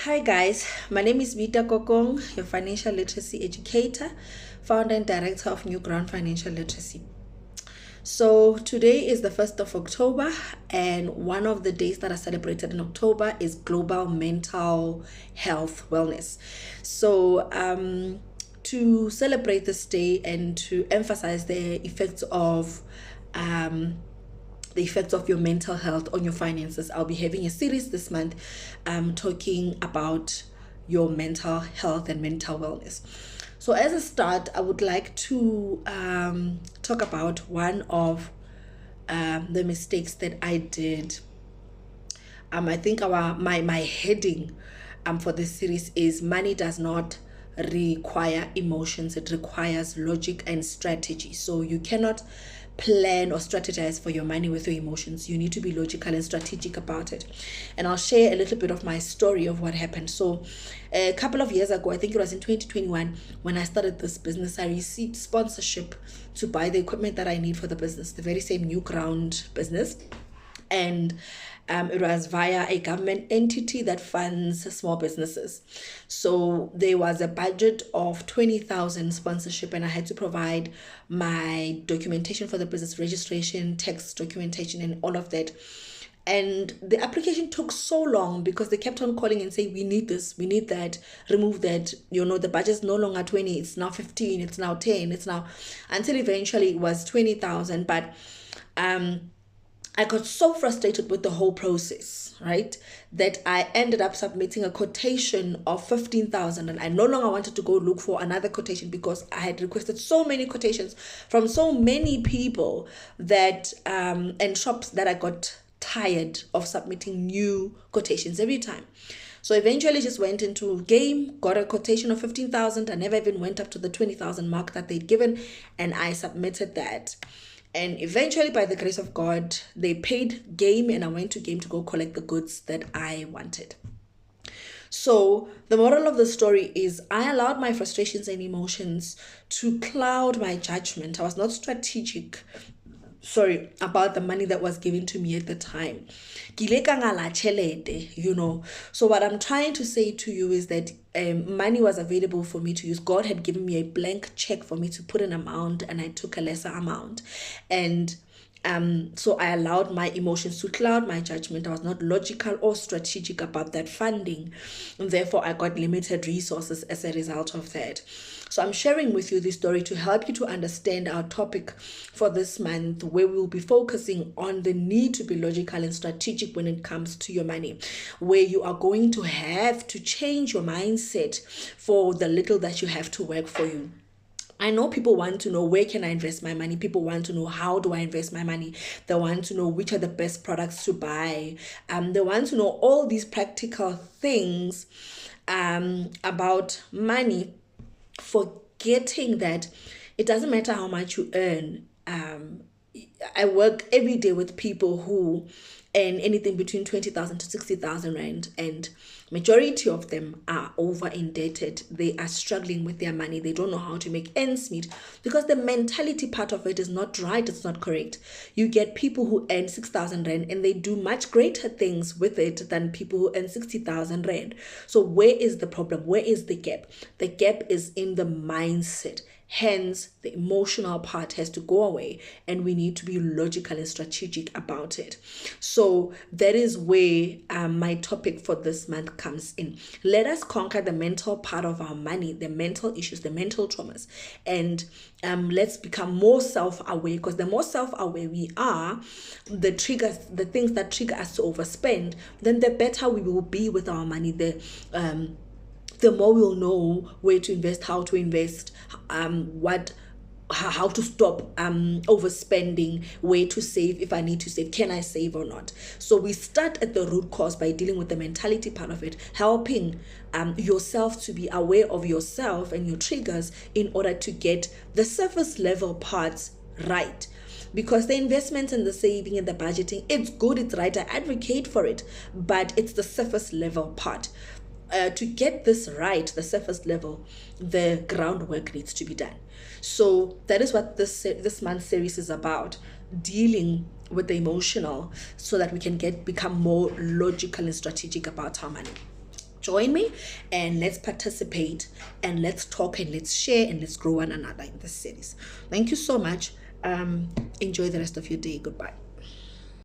Hi guys, my name is Vita Kokong, your financial literacy educator, founder and director of New Ground Financial Literacy. So today is the 1st of October, and one of the days that are celebrated in October is Global Mental Health Wellness. So to celebrate this day and to emphasize the effects of your mental health on your finances, I'll be having a series this month talking about your mental health and mental wellness. So as a start, I would like to talk about one of the mistakes that I did. I think my heading for this series is money does not require emotions, it requires logic and strategy. So you cannot plan or strategize for your money with your emotions. You need to be logical and strategic about it. And I'll share a little bit of my story of what happened. So a couple of years ago, I think it was in 2021, when I started this business, I received sponsorship to buy the equipment that I need for the business, the very same New Ground business. And it was via a government entity that funds small businesses. So there was a budget of 20,000 sponsorship, and I had to provide my documentation for the business registration, tax documentation, and all of that. And the application took so long because they kept on calling and saying, we need this, we need that, remove that. The budget's no longer 20, it's now 15, it's now 10, it's now, until eventually it was 20,000. But I got so frustrated with the whole process, right, that I ended up submitting a quotation of 15,000, and I no longer wanted to go look for another quotation because I had requested so many quotations from so many people that and shops that I got tired of submitting new quotations every time. So eventually just went into game, got a quotation of 15,000. I never even went up to the 20,000 mark that they'd given, and I submitted that. And eventually, by the grace of God, they paid game, and I went to game to go collect the goods that I wanted. So the moral of the story is I allowed my frustrations and emotions to cloud my judgment. I was not strategic about the money that was given to me at the time. So what I'm trying to say to you is that money was available for me to use. God had given me a blank check for me to put an amount, and I took a lesser amount. And so I allowed my emotions to cloud my judgment. I was not logical or strategic about that funding, and therefore I got limited resources as a result of that. So I'm sharing with you this story to help you to understand our topic for this month, where we'll be focusing on the need to be logical and strategic when it comes to your money, where you are going to have to change your mindset for the little that you have to work for you. I know people want to know, where can I invest my money? People want to know, how do I invest my money? They want to know which are the best products to buy. They want to know all these practical things about money, forgetting that it doesn't matter how much you earn. I work every day with people who earn anything between 20,000 to 60,000 rand, and majority of them are over indebted. They are struggling with their money. They don't know how to make ends meet because the mentality part of it is not right. It's not correct. You get people who earn 6,000 rand and they do much greater things with it than people who earn 60,000 rand. So where is the problem? Where is the gap? The gap is in the mindset. Hence, the emotional part has to go away, and we need to be logical and strategic about it. So that is where my topic for this month comes in. Let us conquer the mental part of our money, the mental issues, the mental traumas, and let's become more self-aware, because the more self-aware we are, the things that trigger us to overspend, then the better we will be with our money. The more we'll know where to invest, how to invest, how to stop overspending, where to save, if I need to save, can I save or not. So we start at the root cause by dealing with the mentality part of it, helping yourself to be aware of yourself and your triggers in order to get the surface level parts right. Because the investments and the saving and the budgeting, it's good, it's right, I advocate for it, but it's the surface level part. To get this right, the surface level, the groundwork needs to be done. So that is what this month's series is about, dealing with the emotional so that we can become more logical and strategic about our money. Join me and let's participate and let's talk and let's share and let's grow one another in this series. Thank you so much. Enjoy the rest of your day. Goodbye.